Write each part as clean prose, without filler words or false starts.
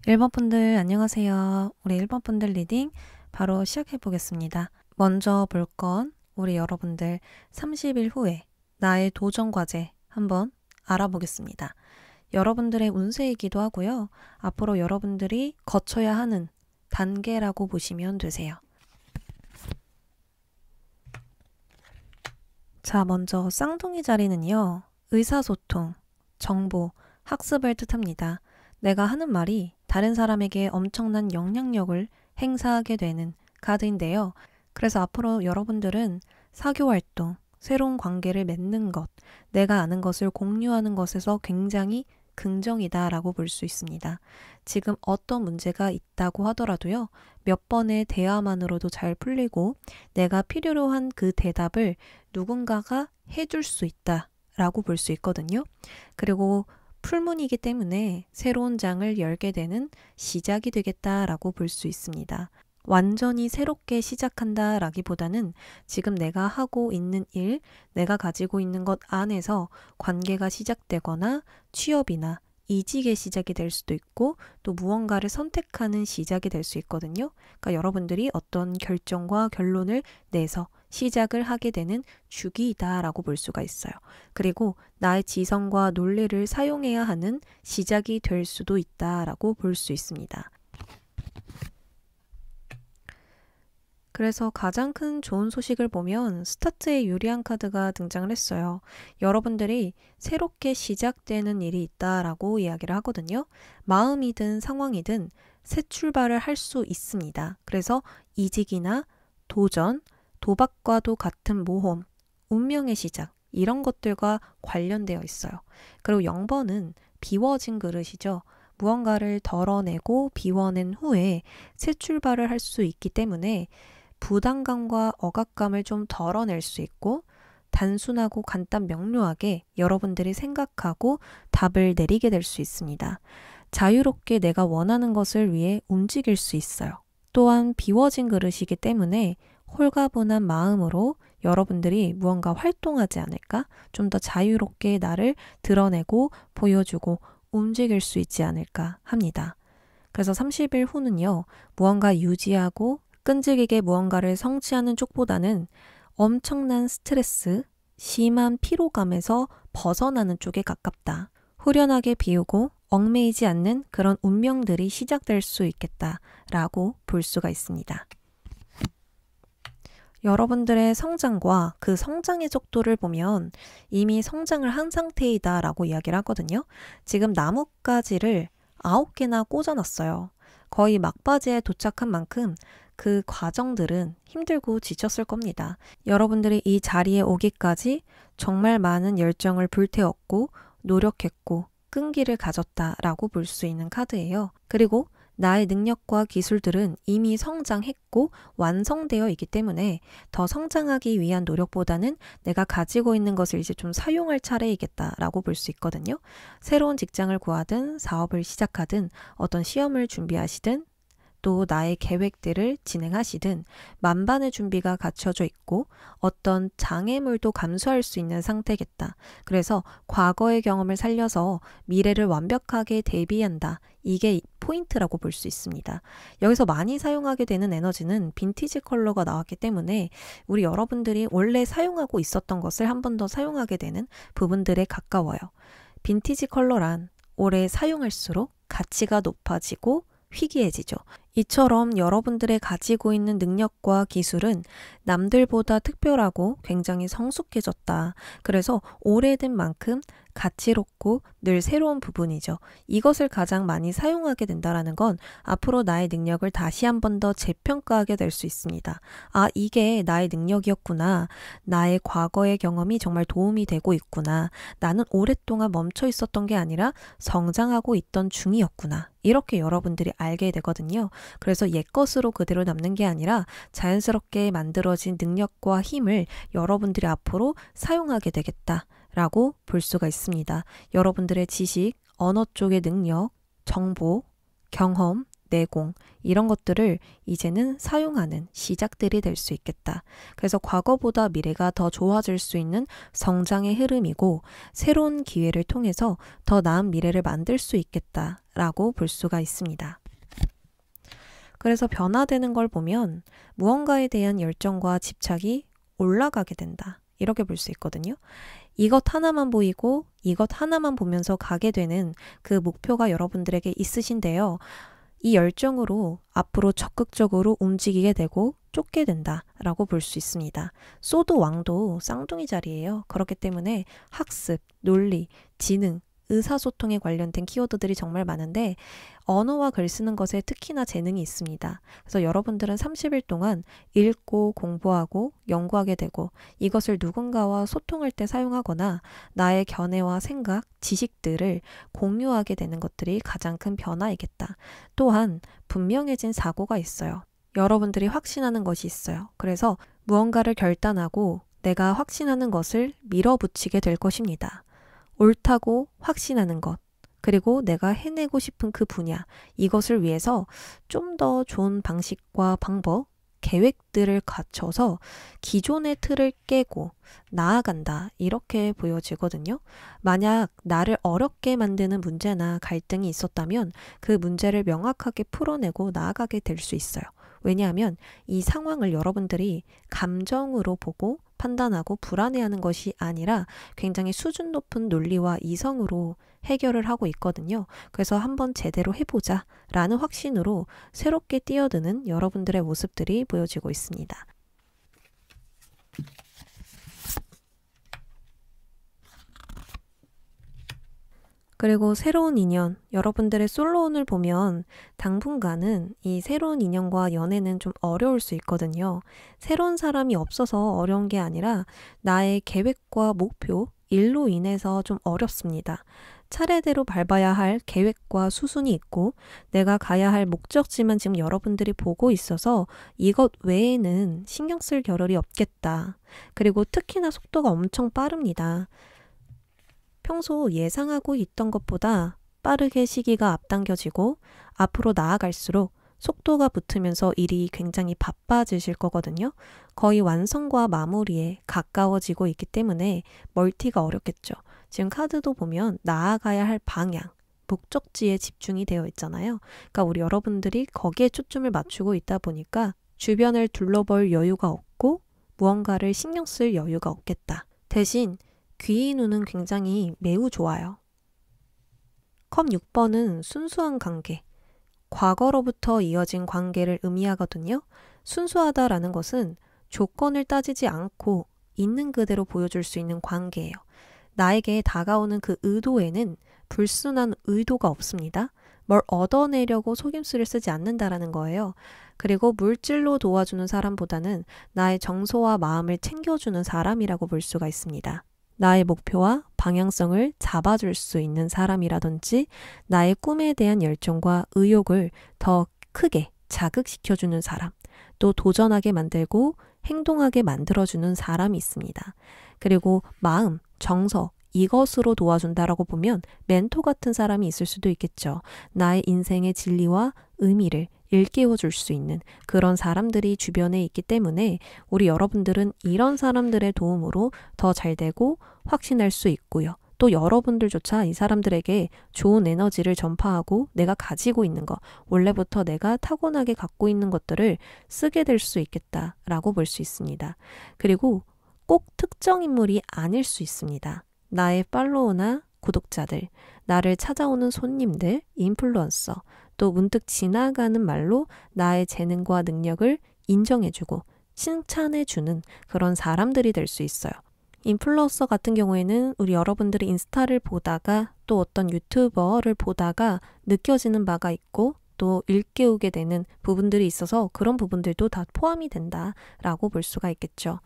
1번 분들 안녕하세요. 우리 1번 분들 리딩 바로 시작해 보겠습니다. 먼저 볼 건 우리 여러분들 30일 후에 나의 도전 과제 한번 알아보겠습니다. 여러분들의 운세이기도 하고요. 앞으로 여러분들이 거쳐야 하는 단계라고 보시면 되세요. 자, 먼저 쌍둥이 자리는요. 의사소통, 정보, 학습을 뜻합니다. 내가 하는 말이 다른 사람에게 엄청난 영향력을 행사하게 되는 카드인데요. 그래서 앞으로 여러분들은 사교활동, 새로운 관계를 맺는 것, 내가 아는 것을 공유하는 것에서 굉장히 긍정이다라고 볼 수 있습니다. 지금 어떤 문제가 있다고 하더라도요. 몇 번의 대화만으로도 잘 풀리고 내가 필요로 한 그 대답을 누군가가 해줄 수 있다라고 볼 수 있거든요. 그리고 풀문이기 때문에 새로운 장을 열게 되는 시작이 되겠다라고 볼 수 있습니다. 완전히 새롭게 시작한다라기보다는 지금 내가 하고 있는 일, 내가 가지고 있는 것 안에서 관계가 시작되거나 취업이나 이직의 시작이 될 수도 있고 또 무언가를 선택하는 시작이 될 수 있거든요. 그러니까 여러분들이 어떤 결정과 결론을 내서 시작을 하게 되는 주기이다라고 볼 수가 있어요. 그리고 나의 지성과 논리를 사용해야 하는 시작이 될 수도 있다라고 볼 수 있습니다. 그래서 가장 큰 좋은 소식을 보면 스타트에 유리한 카드가 등장을 했어요. 여러분들이 새롭게 시작되는 일이 있다라고 이야기를 하거든요. 마음이든 상황이든 새 출발을 할 수 있습니다. 그래서 이직이나 도전, 도박과도 같은 모험, 운명의 시작 이런 것들과 관련되어 있어요. 그리고 0번은 비워진 그릇이죠. 무언가를 덜어내고 비워낸 후에 새 출발을 할 수 있기 때문에 부담감과 억압감을 좀 덜어낼 수 있고 단순하고 간단 명료하게 여러분들이 생각하고 답을 내리게 될 수 있습니다. 자유롭게 내가 원하는 것을 위해 움직일 수 있어요. 또한 비워진 그릇이기 때문에 홀가분한 마음으로 여러분들이 무언가 활동하지 않을까? 좀 더 자유롭게 나를 드러내고 보여주고 움직일 수 있지 않을까 합니다. 그래서 30일 후는요. 무언가 유지하고 끈질기게 무언가를 성취하는 쪽보다는 엄청난 스트레스, 심한 피로감에서 벗어나는 쪽에 가깝다. 후련하게 비우고 얽매이지 않는 그런 운명들이 시작될 수 있겠다라고 볼 수가 있습니다. 여러분들의 성장과 그 성장의 속도를 보면 이미 성장을 한 상태이다라고 이야기를 하거든요. 지금 나뭇가지를 9개나 꽂아놨어요. 거의 막바지에 도착한 만큼 그 과정들은 힘들고 지쳤을 겁니다. 여러분들이 이 자리에 오기까지 정말 많은 열정을 불태웠고 노력했고 끈기를 가졌다라고 볼 수 있는 카드예요. 그리고 나의 능력과 기술들은 이미 성장했고 완성되어 있기 때문에 더 성장하기 위한 노력보다는 내가 가지고 있는 것을 이제 좀 사용할 차례이겠다라고 볼 수 있거든요. 새로운 직장을 구하든 사업을 시작하든 어떤 시험을 준비하시든 또 나의 계획들을 진행하시든 만반의 준비가 갖춰져 있고 어떤 장애물도 감수할 수 있는 상태겠다. 그래서 과거의 경험을 살려서 미래를 완벽하게 대비한다. 이게 포인트라고 볼 수 있습니다. 여기서 많이 사용하게 되는 에너지는 빈티지 컬러가 나왔기 때문에 우리 여러분들이 원래 사용하고 있었던 것을 한 번 더 사용하게 되는 부분들에 가까워요. 빈티지 컬러란 오래 사용할수록 가치가 높아지고 희귀해지죠. 이처럼 여러분들의 가지고 있는 능력과 기술은 남들보다 특별하고 굉장히 성숙해졌다. 그래서 오래된 만큼 가치롭고 늘 새로운 부분이죠. 이것을 가장 많이 사용하게 된다는 건 앞으로 나의 능력을 다시 한 번 더 재평가하게 될 수 있습니다. 아, 이게 나의 능력이었구나. 나의 과거의 경험이 정말 도움이 되고 있구나. 나는 오랫동안 멈춰 있었던 게 아니라 성장하고 있던 중이었구나. 이렇게 여러분들이 알게 되거든요. 그래서 옛것으로 그대로 남는 게 아니라 자연스럽게 만들어진 능력과 힘을 여러분들이 앞으로 사용하게 되겠다라고 볼 수가 있습니다. 여러분들의 지식, 언어 쪽의 능력, 정보, 경험, 내공 이런 것들을 이제는 사용하는 시작들이 될 수 있겠다. 그래서 과거보다 미래가 더 좋아질 수 있는 성장의 흐름이고 새로운 기회를 통해서 더 나은 미래를 만들 수 있겠다. 라고 볼 수가 있습니다. 그래서 변화되는 걸 보면 무언가에 대한 열정과 집착이 올라가게 된다. 이렇게 볼 수 있거든요. 이것 하나만 보이고 이것 하나만 보면서 가게 되는 그 목표가 여러분들에게 있으신데요. 이 열정으로 앞으로 적극적으로 움직이게 되고 쫓게 된다라고 볼 수 있습니다. 소도 왕도 쌍둥이 자리예요. 그렇기 때문에 학습, 논리, 지능, 의사소통에 관련된 키워드들이 정말 많은데 언어와 글 쓰는 것에 특히나 재능이 있습니다. 그래서 여러분들은 30일 동안 읽고 공부하고 연구하게 되고 이것을 누군가와 소통할 때 사용하거나 나의 견해와 생각, 지식들을 공유하게 되는 것들이 가장 큰 변화이겠다. 또한 분명해진 사고가 있어요. 여러분들이 확신하는 것이 있어요. 그래서 무언가를 결단하고 내가 확신하는 것을 밀어붙이게 될 것입니다. 옳다고 확신하는 것, 그리고 내가 해내고 싶은 그 분야, 이것을 위해서 좀 더 좋은 방식과 방법, 계획들을 갖춰서 기존의 틀을 깨고 나아간다. 이렇게 보여지거든요. 만약 나를 어렵게 만드는 문제나 갈등이 있었다면 그 문제를 명확하게 풀어내고 나아가게 될 수 있어요. 왜냐하면 이 상황을 여러분들이 감정으로 보고 판단하고 불안해하는 것이 아니라 굉장히 수준 높은 논리와 이성으로 해결을 하고 있거든요. 그래서 한번 제대로 해보자 라는 확신으로 새롭게 뛰어드는 여러분들의 모습들이 보여지고 있습니다. 그리고 새로운 인연, 여러분들의 솔로운을 보면 당분간은 이 새로운 인연과 연애는 좀 어려울 수 있거든요. 새로운 사람이 없어서 어려운 게 아니라 나의 계획과 목표, 일로 인해서 좀 어렵습니다. 차례대로 밟아야 할 계획과 수순이 있고 내가 가야 할 목적지만 지금 여러분들이 보고 있어서 이것 외에는 신경 쓸 겨를이 없겠다. 그리고 특히나 속도가 엄청 빠릅니다. 평소 예상하고 있던 것보다 빠르게 시기가 앞당겨지고 앞으로 나아갈수록 속도가 붙으면서 일이 굉장히 바빠지실 거거든요. 거의 완성과 마무리에 가까워지고 있기 때문에 멀티가 어렵겠죠. 지금 카드도 보면 나아가야 할 방향, 목적지에 집중이 되어 있잖아요. 그러니까 우리 여러분들이 거기에 초점을 맞추고 있다 보니까 주변을 둘러볼 여유가 없고 무언가를 신경 쓸 여유가 없겠다. 대신 귀, 눈은 굉장히 매우 좋아요. 컵 6번은 순수한 관계, 과거로부터 이어진 관계를 의미하거든요. 순수하다라는 것은 조건을 따지지 않고 있는 그대로 보여줄 수 있는 관계예요. 나에게 다가오는 그 의도에는 불순한 의도가 없습니다. 뭘 얻어내려고 속임수를 쓰지 않는다라는 거예요. 그리고 물질로 도와주는 사람보다는 나의 정서와 마음을 챙겨주는 사람이라고 볼 수가 있습니다. 나의 목표와 방향성을 잡아줄 수 있는 사람이라든지 나의 꿈에 대한 열정과 의욕을 더 크게 자극시켜주는 사람, 또 도전하게 만들고 행동하게 만들어주는 사람이 있습니다. 그리고 마음, 정서, 이것으로 도와준다라고 보면 멘토 같은 사람이 있을 수도 있겠죠. 나의 인생의 진리와 의미를 일깨워 줄 수 있는 그런 사람들이 주변에 있기 때문에 우리 여러분들은 이런 사람들의 도움으로 더 잘 되고 확신할 수 있고요. 또 여러분들조차 이 사람들에게 좋은 에너지를 전파하고 내가 가지고 있는 것, 원래부터 내가 타고나게 갖고 있는 것들을 쓰게 될 수 있겠다라고 볼 수 있습니다. 그리고 꼭 특정 인물이 아닐 수 있습니다. 나의 팔로워나 구독자들, 나를 찾아오는 손님들, 인플루언서, 또 문득 지나가는 말로 나의 재능과 능력을 인정해주고 칭찬해주는 그런 사람들이 될 수 있어요. 인플루언서 같은 경우에는 우리 여러분들이 인스타를 보다가 또 어떤 유튜버를 보다가 느껴지는 바가 있고 또 일깨우게 되는 부분들이 있어서 그런 부분들도 다 포함이 된다라고 볼 수가 있겠죠.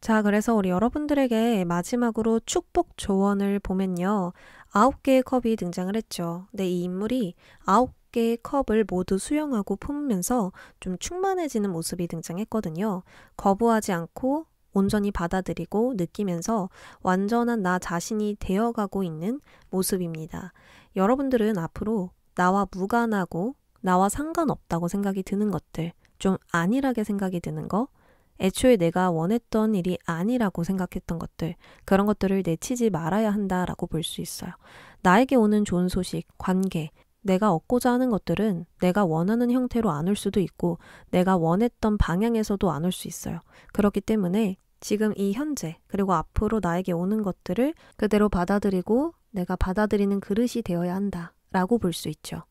자, 그래서 우리 여러분들에게 마지막으로 축복 조언을 보면요. 9개의 컵이 등장을 했죠. 근데 이 인물이 9개의 컵을 모두 수용하고 품으면서 좀 충만해지는 모습이 등장했거든요. 거부하지 않고 온전히 받아들이고 느끼면서 완전한 나 자신이 되어가고 있는 모습입니다. 여러분들은 앞으로 나와 무관하고 나와 상관없다고 생각이 드는 것들, 좀 안일하게 생각이 드는 거, 애초에 내가 원했던 일이 아니라고 생각했던 것들, 그런 것들을 내치지 말아야 한다라고 볼 수 있어요. 나에게 오는 좋은 소식, 관계, 내가 얻고자 하는 것들은 내가 원하는 형태로 안 올 수도 있고 내가 원했던 방향에서도 안 올 수 있어요. 그렇기 때문에 지금 이 현재 그리고 앞으로 나에게 오는 것들을 그대로 받아들이고 내가 받아들이는 그릇이 되어야 한다라고 볼 수 있죠.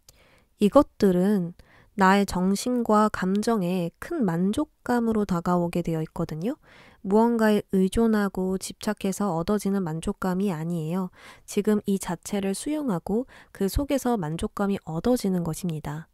이것들은 나의 정신과 감정에 큰 만족감으로 다가오게 되어 있거든요. 무언가에 의존하고 집착해서 얻어지는 만족감이 아니에요. 지금 이 자체를 수용하고 그 속에서 만족감이 얻어지는 것입니다.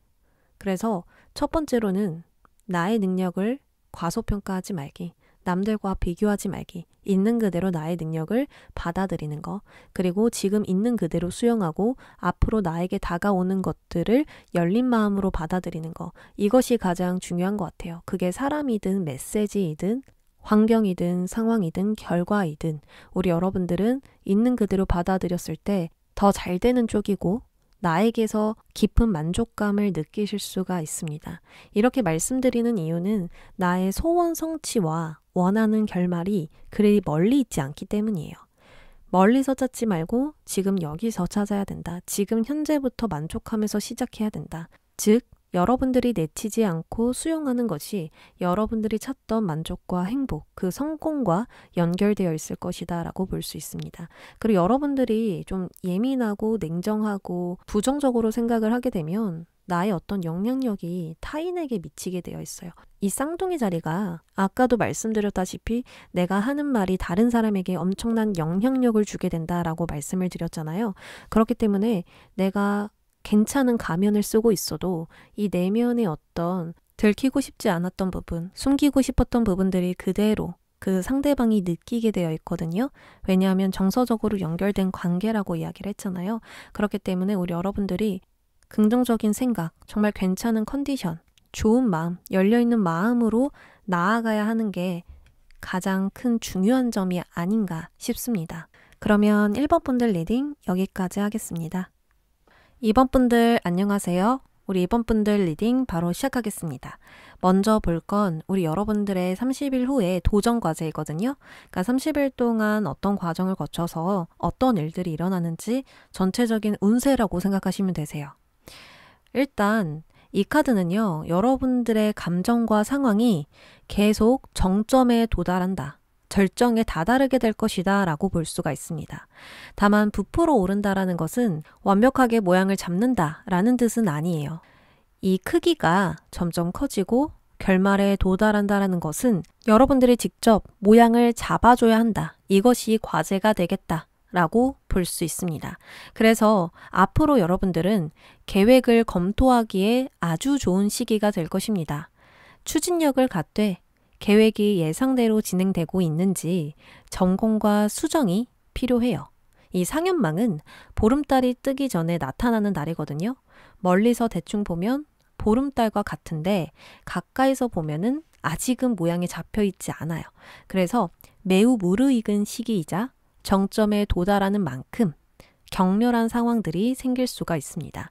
그래서 첫 번째로는 나의 능력을 과소평가하지 말기, 남들과 비교하지 말기, 있는 그대로 나의 능력을 받아들이는 거, 그리고 지금 있는 그대로 수용하고 앞으로 나에게 다가오는 것들을 열린 마음으로 받아들이는 거, 이것이 가장 중요한 것 같아요. 그게 사람이든 메시지이든 환경이든 상황이든 결과이든 우리 여러분들은 있는 그대로 받아들였을 때 더 잘 되는 쪽이고 나에게서 깊은 만족감을 느끼실 수가 있습니다. 이렇게 말씀드리는 이유는 나의 소원 성취와 원하는 결말이 그리 멀리 있지 않기 때문이에요. 멀리서 찾지 말고 지금 여기서 찾아야 된다. 지금 현재부터 만족하면서 시작해야 된다. 즉, 여러분들이 내치지 않고 수용하는 것이 여러분들이 찾던 만족과 행복, 그 성공과 연결되어 있을 것이다 라고 볼 수 있습니다. 그리고 여러분들이 좀 예민하고 냉정하고 부정적으로 생각을 하게 되면 나의 어떤 영향력이 타인에게 미치게 되어 있어요. 이 쌍둥이 자리가 아까도 말씀드렸다시피 내가 하는 말이 다른 사람에게 엄청난 영향력을 주게 된다라고 말씀을 드렸잖아요. 그렇기 때문에 내가 괜찮은 가면을 쓰고 있어도 이 내면의 어떤 들키고 싶지 않았던 부분, 숨기고 싶었던 부분들이 그대로 그 상대방이 느끼게 되어 있거든요. 왜냐하면 정서적으로 연결된 관계라고 이야기를 했잖아요. 그렇기 때문에 우리 여러분들이 긍정적인 생각, 정말 괜찮은 컨디션, 좋은 마음, 열려있는 마음으로 나아가야 하는 게 가장 큰 중요한 점이 아닌가 싶습니다. 그러면 1번 분들 리딩 여기까지 하겠습니다. 2번 분들 안녕하세요. 우리 2번 분들 리딩 바로 시작하겠습니다. 먼저 볼 건 우리 여러분들의 30일 후에 도전 과제이거든요. 그러니까 30일 동안 어떤 과정을 거쳐서 어떤 일들이 일어나는지 전체적인 운세라고 생각하시면 되세요. 일단 이 카드는요, 여러분들의 감정과 상황이 계속 정점에 도달한다. 절정에 다다르게 될 것이다 라고 볼 수가 있습니다. 다만 부풀어 오른다라는 것은 완벽하게 모양을 잡는다 라는 뜻은 아니에요. 이 크기가 점점 커지고 결말에 도달한다라는 것은 여러분들이 직접 모양을 잡아줘야 한다. 이것이 과제가 되겠다 라고 볼 수 있습니다. 그래서 앞으로 여러분들은 계획을 검토하기에 아주 좋은 시기가 될 것입니다. 추진력을 갖되 계획이 예상대로 진행되고 있는지 점검과 수정이 필요해요. 이 상현망은 보름달이 뜨기 전에 나타나는 날이거든요. 멀리서 대충 보면 보름달과 같은데 가까이서 보면은 아직은 모양이 잡혀 있지 않아요. 그래서 매우 무르익은 시기이자 정점에 도달하는 만큼 격렬한 상황들이 생길 수가 있습니다.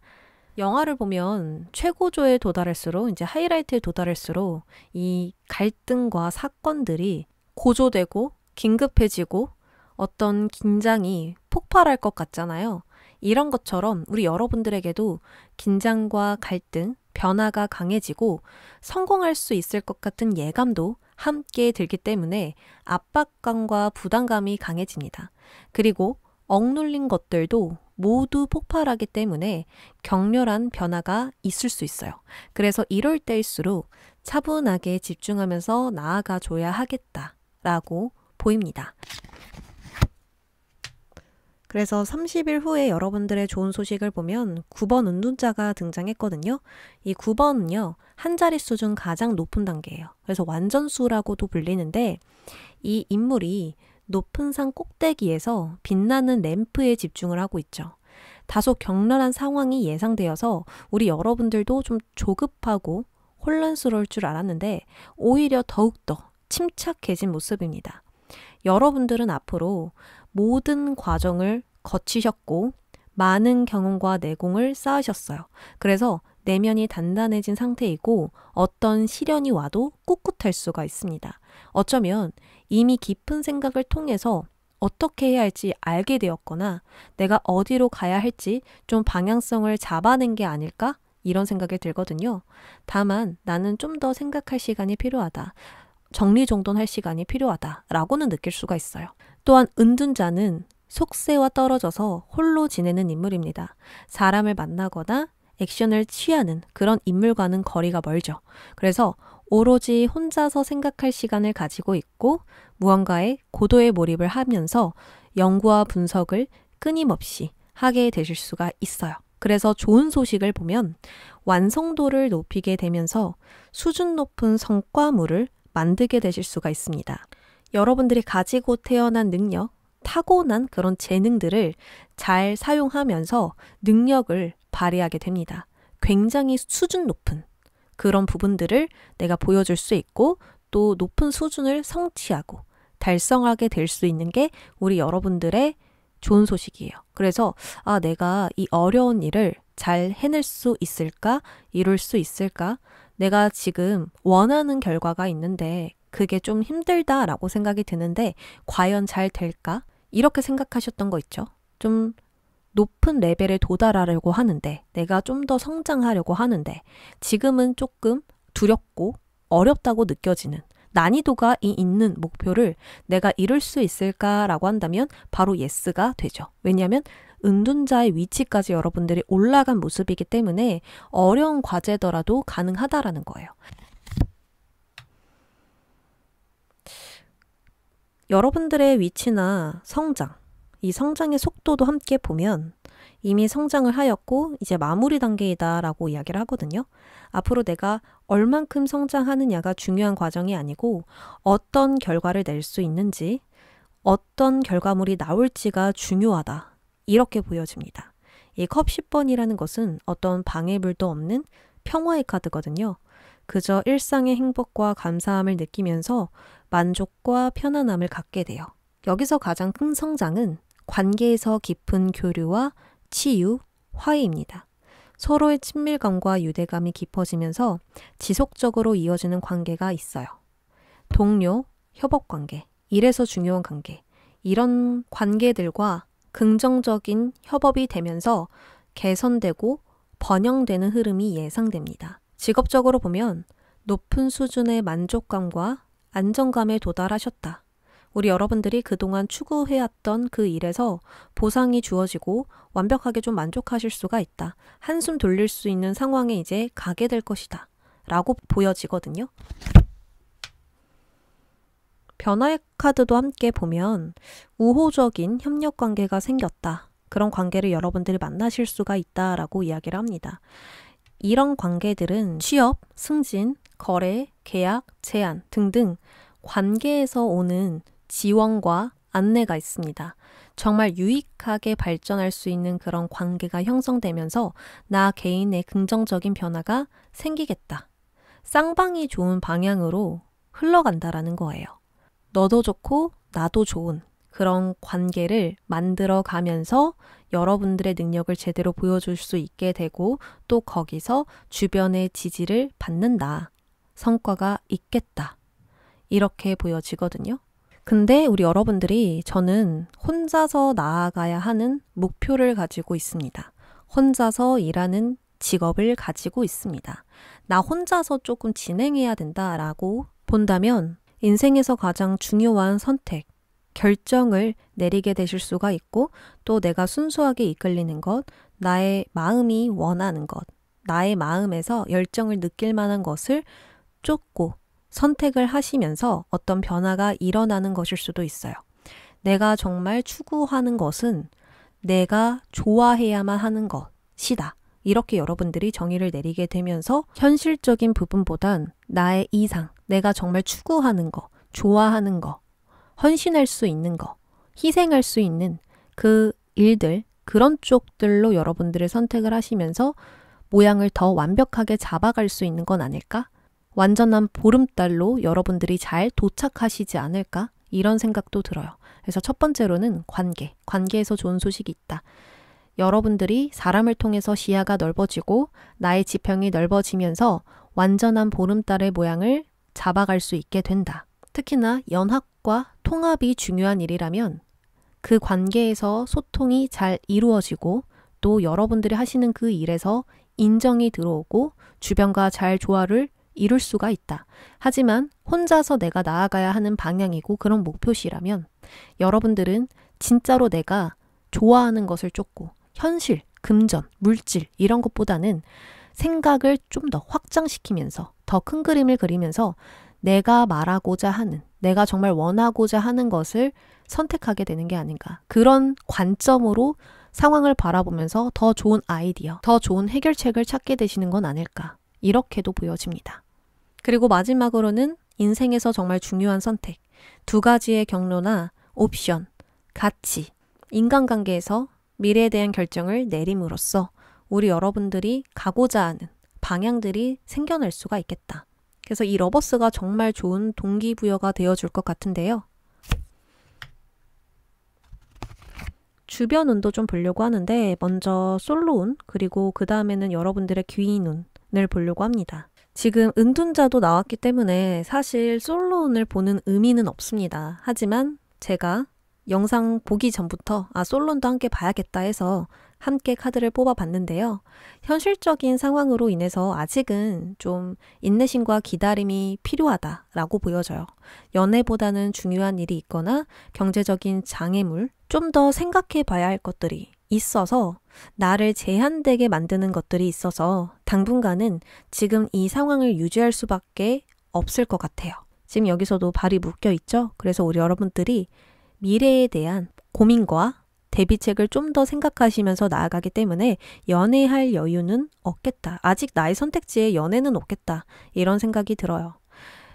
영화를 보면 최고조에 도달할수록 이제 하이라이트에 도달할수록 이 갈등과 사건들이 고조되고 긴급해지고 어떤 긴장이 폭발할 것 같잖아요. 이런 것처럼 우리 여러분들에게도 긴장과 갈등, 변화가 강해지고 성공할 수 있을 것 같은 예감도 함께 들기 때문에 압박감과 부담감이 강해집니다. 그리고 억눌린 것들도 모두 폭발하기 때문에 격렬한 변화가 있을 수 있어요. 그래서 이럴 때일수록 차분하게 집중하면서 나아가 줘야 하겠다라고 보입니다. 그래서 30일 후에 여러분들의 좋은 소식을 보면 9번 운둔자가 등장했거든요. 이 9번은요, 한 자릿수 중 가장 높은 단계예요. 그래서 완전수라고도 불리는데 이 인물이 높은 산 꼭대기에서 빛나는 램프에 집중을 하고 있죠. 다소 격렬한 상황이 예상되어서 우리 여러분들도 좀 조급하고 혼란스러울 줄 알았는데 오히려 더욱더 침착해진 모습입니다. 여러분들은 앞으로 모든 과정을 거치셨고 많은 경험과 내공을 쌓으셨어요. 그래서 내면이 단단해진 상태이고 어떤 시련이 와도 꿋꿋할 수가 있습니다. 어쩌면 이미 깊은 생각을 통해서 어떻게 해야 할지 알게 되었거나 내가 어디로 가야 할지 좀 방향성을 잡아낸 게 아닐까? 이런 생각이 들거든요. 다만 나는 좀 더 생각할 시간이 필요하다. 정리정돈할 시간이 필요하다. 라고는 느낄 수가 있어요. 또한 은둔자는 속세와 떨어져서 홀로 지내는 인물입니다. 사람을 만나거나 액션을 취하는 그런 인물과는 거리가 멀죠. 그래서 오로지 혼자서 생각할 시간을 가지고 있고 무언가에 고도의 몰입을 하면서 연구와 분석을 끊임없이 하게 되실 수가 있어요. 그래서 좋은 소식을 보면 완성도를 높이게 되면서 수준 높은 성과물을 만들게 되실 수가 있습니다. 여러분들이 가지고 태어난 능력, 타고난 그런 재능들을 잘 사용하면서 능력을 발휘하게 됩니다. 굉장히 수준 높은 그런 부분들을 내가 보여줄 수 있고 또 높은 수준을 성취하고 달성하게 될 수 있는 게 우리 여러분들의 좋은 소식이에요. 그래서 내가 이 어려운 일을 잘 해낼 수 있을까? 이룰 수 있을까? 내가 지금 원하는 결과가 있는데 그게 좀 힘들다라고 생각이 드는데 과연 잘 될까? 이렇게 생각하셨던 거 있죠? 좀 높은 레벨에 도달하려고 하는데 내가 좀 더 성장하려고 하는데 지금은 조금 두렵고 어렵다고 느껴지는 난이도가 있는 목표를 내가 이룰 수 있을까라고 한다면 바로 예스가 되죠. 왜냐하면 은둔자의 위치까지 여러분들이 올라간 모습이기 때문에 어려운 과제더라도 가능하다라는 거예요. 여러분들의 위치나 성장, 이 성장의 속도도 함께 보면 이미 성장을 하였고 이제 마무리 단계이다라고 이야기를 하거든요. 앞으로 내가 얼만큼 성장하느냐가 중요한 과정이 아니고 어떤 결과를 낼 수 있는지, 어떤 결과물이 나올지가 중요하다. 이렇게 보여집니다. 이 컵 10번이라는 것은 어떤 방해물도 없는 평화의 카드거든요. 그저 일상의 행복과 감사함을 느끼면서 만족과 편안함을 갖게 돼요. 여기서 가장 큰 성장은 관계에서 깊은 교류와 치유, 화해입니다. 서로의 친밀감과 유대감이 깊어지면서 지속적으로 이어지는 관계가 있어요. 동료, 협업관계, 일에서 중요한 관계, 이런 관계들과 긍정적인 협업이 되면서 개선되고 번영되는 흐름이 예상됩니다. 직업적으로 보면 높은 수준의 만족감과 안정감에 도달하셨다. 우리 여러분들이 그동안 추구해왔던 그 일에서 보상이 주어지고 완벽하게 좀 만족하실 수가 있다. 한숨 돌릴 수 있는 상황에 이제 가게 될 것이다. 라고 보여지거든요. 변화의 카드도 함께 보면 우호적인 협력 관계가 생겼다. 그런 관계를 여러분들이 만나실 수가 있다라고 이야기를 합니다. 이런 관계들은 취업, 승진, 거래, 계약, 제안 등등 관계에서 오는 지원과 안내가 있습니다. 정말 유익하게 발전할 수 있는 그런 관계가 형성되면서 나 개인의 긍정적인 변화가 생기겠다. 쌍방이 좋은 방향으로 흘러간다라는 거예요. 너도 좋고 나도 좋은 그런 관계를 만들어 가면서 여러분들의 능력을 제대로 보여줄 수 있게 되고 또 거기서 주변의 지지를 받는다. 성과가 있겠다. 이렇게 보여지거든요. 근데 우리 여러분들이 저는 혼자서 나아가야 하는 목표를 가지고 있습니다. 혼자서 일하는 직업을 가지고 있습니다. 나 혼자서 조금 진행해야 된다라고 본다면 인생에서 가장 중요한 선택, 결정을 내리게 되실 수가 있고 또 내가 순수하게 이끌리는 것, 나의 마음이 원하는 것, 나의 마음에서 열정을 느낄 만한 것을 쫓고 선택을 하시면서 어떤 변화가 일어나는 것일 수도 있어요. 내가 정말 추구하는 것은 내가 좋아해야만 하는 것이다. 이렇게 여러분들이 정의를 내리게 되면서 현실적인 부분보단 나의 이상, 내가 정말 추구하는 거, 좋아하는 거, 헌신할 수 있는 거, 희생할 수 있는 그 일들, 그런 쪽들로 여러분들을 선택을 하시면서 모양을 더 완벽하게 잡아갈 수 있는 건 아닐까? 완전한 보름달로 여러분들이 잘 도착하시지 않을까? 이런 생각도 들어요. 그래서 첫 번째로는 관계에서 좋은 소식이 있다. 여러분들이 사람을 통해서 시야가 넓어지고 나의 지평이 넓어지면서 완전한 보름달의 모양을 잡아갈 수 있게 된다. 특히나 연합과 통합이 중요한 일이라면 그 관계에서 소통이 잘 이루어지고 또 여러분들이 하시는 그 일에서 인정이 들어오고 주변과 잘 조화를 이룰 수가 있다. 하지만 혼자서 내가 나아가야 하는 방향이고 그런 목표시라면 여러분들은 진짜로 내가 좋아하는 것을 쫓고 현실, 금전, 물질 이런 것보다는 생각을 좀 더 확장시키면서 더 큰 그림을 그리면서 내가 말하고자 하는, 내가 정말 원하고자 하는 것을 선택하게 되는 게 아닌가. 그런 관점으로 상황을 바라보면서 더 좋은 아이디어, 더 좋은 해결책을 찾게 되시는 건 아닐까. 이렇게도 보여집니다. 그리고 마지막으로는 인생에서 정말 중요한 선택, 두 가지의 경로나 옵션, 가치, 인간관계에서 미래에 대한 결정을 내림으로써 우리 여러분들이 가고자 하는 방향들이 생겨날 수가 있겠다. 그래서 이 러버스가 정말 좋은 동기부여가 되어줄 것 같은데요. 주변 운도 좀 보려고 하는데 먼저 솔로 운, 그리고 그 다음에는 여러분들의 귀인 운을 보려고 합니다. 지금 은둔자도 나왔기 때문에 사실 솔로 운을 보는 의미는 없습니다. 하지만 제가 영상 보기 전부터 솔론도 함께 봐야겠다 해서 함께 카드를 뽑아봤는데요. 현실적인 상황으로 인해서 아직은 좀 인내심과 기다림이 필요하다라고 보여져요. 연애보다는 중요한 일이 있거나 경제적인 장애물, 좀 더 생각해 봐야 할 것들이 있어서 나를 제한되게 만드는 것들이 있어서 당분간은 지금 이 상황을 유지할 수밖에 없을 것 같아요. 지금 여기서도 발이 묶여 있죠? 그래서 우리 여러분들이 미래에 대한 고민과 대비책을 좀 더 생각하시면서 나아가기 때문에 연애할 여유는 없겠다. 아직 나의 선택지에 연애는 없겠다. 이런 생각이 들어요.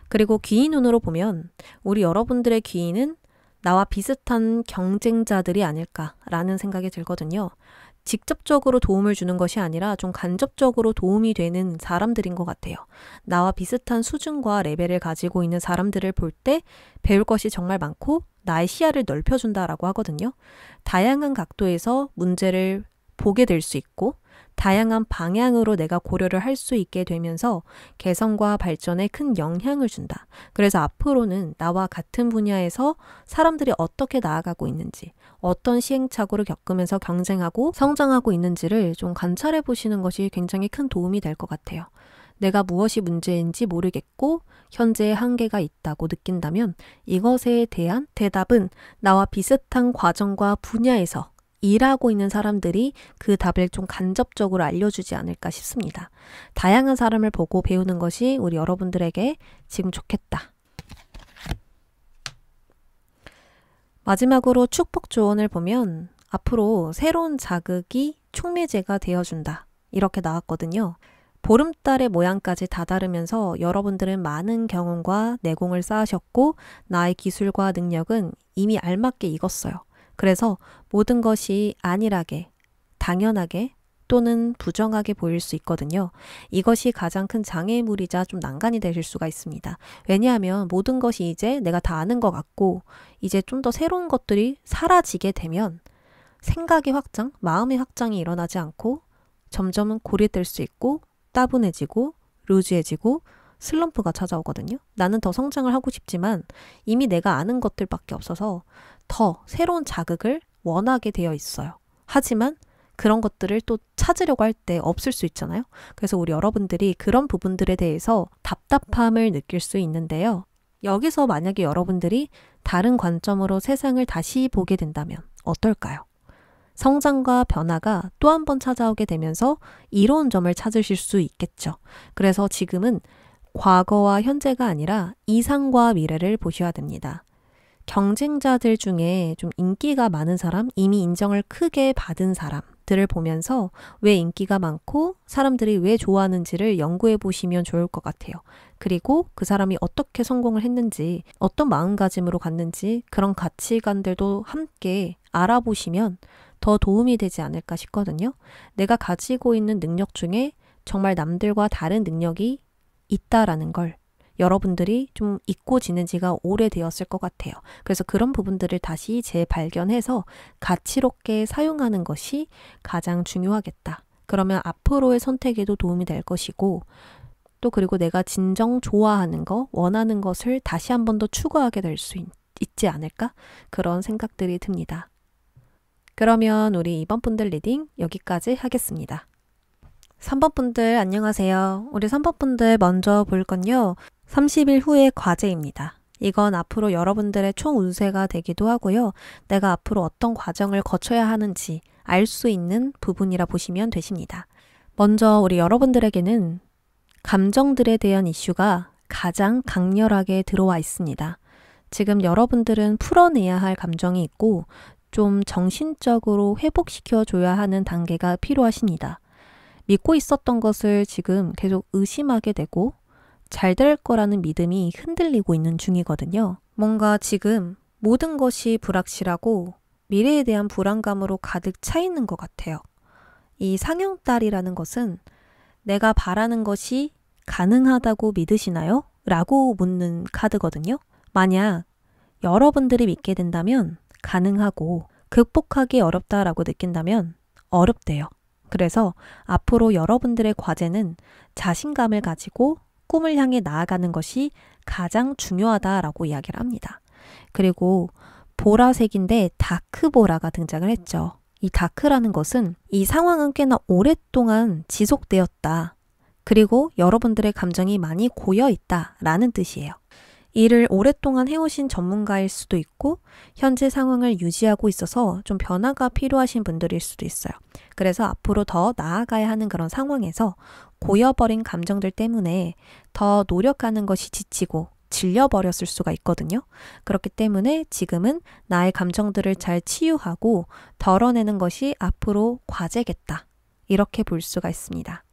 그리고 귀인 운으로 보면 우리 여러분들의 귀인은 나와 비슷한 경쟁자들이 아닐까라는 생각이 들거든요. 직접적으로 도움을 주는 것이 아니라 좀 간접적으로 도움이 되는 사람들인 것 같아요. 나와 비슷한 수준과 레벨을 가지고 있는 사람들을 볼 때 배울 것이 정말 많고 나의 시야를 넓혀준다라고 하거든요. 다양한 각도에서 문제를 보게 될 수 있고 다양한 방향으로 내가 고려를 할 수 있게 되면서 개성과 발전에 큰 영향을 준다. 그래서 앞으로는 나와 같은 분야에서 사람들이 어떻게 나아가고 있는지, 어떤 시행착오를 겪으면서 경쟁하고 성장하고 있는지를 좀 관찰해 보시는 것이 굉장히 큰 도움이 될 것 같아요. 내가 무엇이 문제인지 모르겠고 현재의 한계가 있다고 느낀다면 이것에 대한 대답은 나와 비슷한 과정과 분야에서 일하고 있는 사람들이 그 답을 좀 간접적으로 알려주지 않을까 싶습니다. 다양한 사람을 보고 배우는 것이 우리 여러분들에게 지금 좋겠다. 마지막으로 축복 조언을 보면 앞으로 새로운 자극이 촉매제가 되어준다. 이렇게 나왔거든요. 보름달의 모양까지 다다르면서 여러분들은 많은 경험과 내공을 쌓으셨고 나의 기술과 능력은 이미 알맞게 익었어요. 그래서 모든 것이 안일하게, 당연하게 또는 부정하게 보일 수 있거든요. 이것이 가장 큰 장애물이자 좀 난관이 되실 수가 있습니다. 왜냐하면 모든 것이 이제 내가 다 아는 것 같고 이제 좀 더 새로운 것들이 사라지게 되면 생각의 확장, 마음의 확장이 일어나지 않고 점점 고립될 수 있고 따분해지고 루즈해지고 슬럼프가 찾아오거든요. 나는 더 성장을 하고 싶지만 이미 내가 아는 것들밖에 없어서 더 새로운 자극을 원하게 되어 있어요. 하지만 그런 것들을 또 찾으려고 할 때 없을 수 있잖아요. 그래서 우리 여러분들이 그런 부분들에 대해서 답답함을 느낄 수 있는데요. 여기서 만약에 여러분들이 다른 관점으로 세상을 다시 보게 된다면 어떨까요? 성장과 변화가 또 한 번 찾아오게 되면서 이로운 점을 찾으실 수 있겠죠. 그래서 지금은 과거와 현재가 아니라 이상과 미래를 보셔야 됩니다. 경쟁자들 중에 좀 인기가 많은 사람, 이미 인정을 크게 받은 사람들을 보면서 왜 인기가 많고 사람들이 왜 좋아하는지를 연구해 보시면 좋을 것 같아요. 그리고 그 사람이 어떻게 성공을 했는지, 어떤 마음가짐으로 갔는지 그런 가치관들도 함께 알아보시면 더 도움이 되지 않을까 싶거든요. 내가 가지고 있는 능력 중에 정말 남들과 다른 능력이 있다라는 걸 여러분들이 좀 잊고 지낸 지가 오래되었을 것 같아요. 그래서 그런 부분들을 다시 재발견해서 가치롭게 사용하는 것이 가장 중요하겠다. 그러면 앞으로의 선택에도 도움이 될 것이고, 또 그리고 내가 진정 좋아하는 거, 원하는 것을 다시 한 번 더 추구하게 될 수 있지 않을까? 그런 생각들이 듭니다. 그러면 우리 2번 분들 리딩 여기까지 하겠습니다. 3번 분들 안녕하세요. 우리 3번 분들 먼저 볼 건요. 30일 후의 과제입니다. 이건 앞으로 여러분들의 총 운세가 되기도 하고요. 내가 앞으로 어떤 과정을 거쳐야 하는지 알 수 있는 부분이라 보시면 되십니다. 먼저 우리 여러분들에게는 감정들에 대한 이슈가 가장 강렬하게 들어와 있습니다. 지금 여러분들은 풀어내야 할 감정이 있고 좀 정신적으로 회복시켜줘야 하는 단계가 필요하십니다. 믿고 있었던 것을 지금 계속 의심하게 되고 잘 될 거라는 믿음이 흔들리고 있는 중이거든요. 뭔가 지금 모든 것이 불확실하고 미래에 대한 불안감으로 가득 차 있는 것 같아요. 이 상형달이라는 것은 내가 바라는 것이 가능하다고 믿으시나요? 라고 묻는 카드거든요. 만약 여러분들이 믿게 된다면 가능하고 극복하기 어렵다라고 느낀다면 어렵대요. 그래서 앞으로 여러분들의 과제는 자신감을 가지고 꿈을 향해 나아가는 것이 가장 중요하다라고 이야기를 합니다. 그리고 보라색인데 다크보라가 등장을 했죠. 이 다크라는 것은 이 상황은 꽤나 오랫동안 지속되었다. 그리고 여러분들의 감정이 많이 고여있다라는 뜻이에요. 일을 오랫동안 해오신 전문가일 수도 있고 현재 상황을 유지하고 있어서 좀 변화가 필요하신 분들일 수도 있어요. 그래서 앞으로 더 나아가야 하는 그런 상황에서 고여버린 감정들 때문에 더 노력하는 것이 지치고 질려버렸을 수가 있거든요. 그렇기 때문에 지금은 나의 감정들을 잘 치유하고 덜어내는 것이 앞으로 과제겠다. 이렇게 볼 수가 있습니다.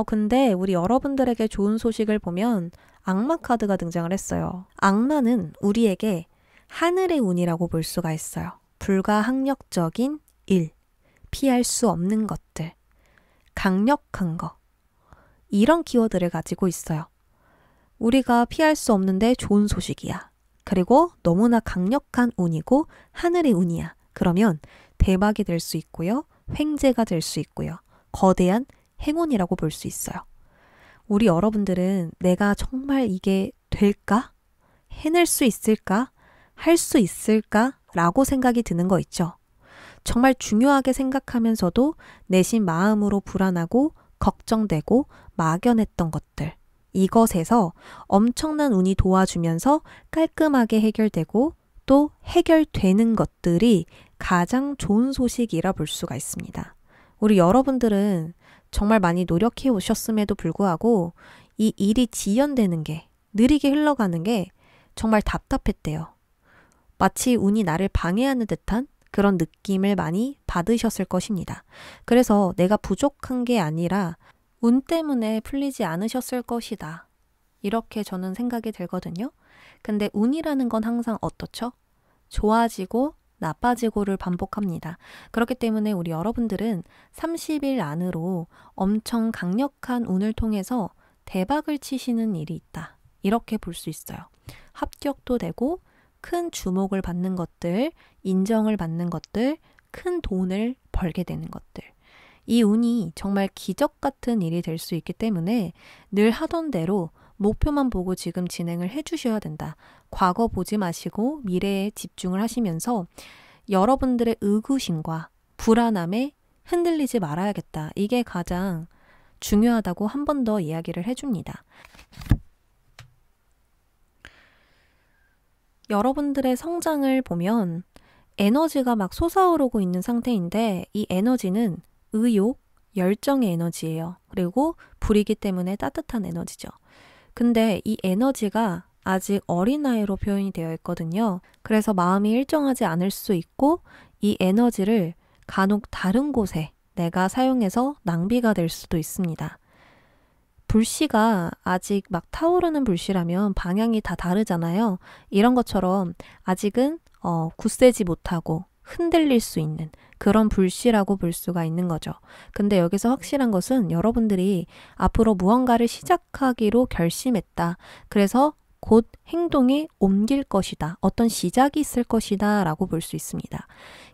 근데 우리 여러분들에게 좋은 소식을 보면 악마 카드가 등장을 했어요. 악마는 우리에게 하늘의 운이라고 볼 수가 있어요. 불가항력적인 일, 피할 수 없는 것들, 강력한 거, 이런 키워드를 가지고 있어요. 우리가 피할 수 없는데 좋은 소식이야. 그리고 너무나 강력한 운이고 하늘의 운이야. 그러면 대박이 될 수 있고요. 횡재가 될 수 있고요. 거대한 행운이라고 볼 수 있어요. 우리 여러분들은 내가 정말 이게 될까? 해낼 수 있을까? 할 수 있을까? 라고 생각이 드는 거 있죠. 정말 중요하게 생각하면서도 내심 마음으로 불안하고 걱정되고 막연했던 것들. 이것에서 엄청난 운이 도와주면서 깔끔하게 해결되고 또 해결되는 것들이 가장 좋은 소식이라 볼 수가 있습니다. 우리 여러분들은 정말 많이 노력해 오셨음에도 불구하고 이 일이 지연되는 게, 느리게 흘러가는 게 정말 답답했대요. 마치 운이 나를 방해하는 듯한 그런 느낌을 많이 받으셨을 것입니다. 그래서 내가 부족한 게 아니라 운 때문에 풀리지 않으셨을 것이다. 이렇게 저는 생각이 들거든요. 근데 운이라는 건 항상 어떻죠? 좋아지고 나빠지고를 반복합니다. 그렇기 때문에 우리 여러분들은 30일 안으로 엄청 강력한 운을 통해서 대박을 치시는 일이 있다. 이렇게 볼 수 있어요. 합격도 되고 큰 주목을 받는 것들, 인정을 받는 것들, 큰 돈을 벌게 되는 것들. 이 운이 정말 기적 같은 일이 될 수 있기 때문에 늘 하던 대로 목표만 보고 지금 진행을 해주셔야 된다. 과거 보지 마시고 미래에 집중을 하시면서 여러분들의 의구심과 불안함에 흔들리지 말아야겠다. 이게 가장 중요하다고 한 번 더 이야기를 해줍니다. 여러분들의 성장을 보면 에너지가 막 솟아오르고 있는 상태인데 이 에너지는 의욕, 열정의 에너지예요. 그리고 불이기 때문에 따뜻한 에너지죠. 근데 이 에너지가 아직 어린아이로 표현이 되어 있거든요. 그래서 마음이 일정하지 않을 수 있고 이 에너지를 간혹 다른 곳에 내가 사용해서 낭비가 될 수도 있습니다. 불씨가 아직 막 타오르는 불씨라면 방향이 다 다르잖아요. 이런 것처럼 아직은 굳세지 못하고 흔들릴 수 있는 그런 불씨라고 볼 수가 있는 거죠. 근데 여기서 확실한 것은 여러분들이 앞으로 무언가를 시작하기로 결심했다. 그래서 곧 행동에 옮길 것이다. 어떤 시작이 있을 것이다 라고 볼 수 있습니다.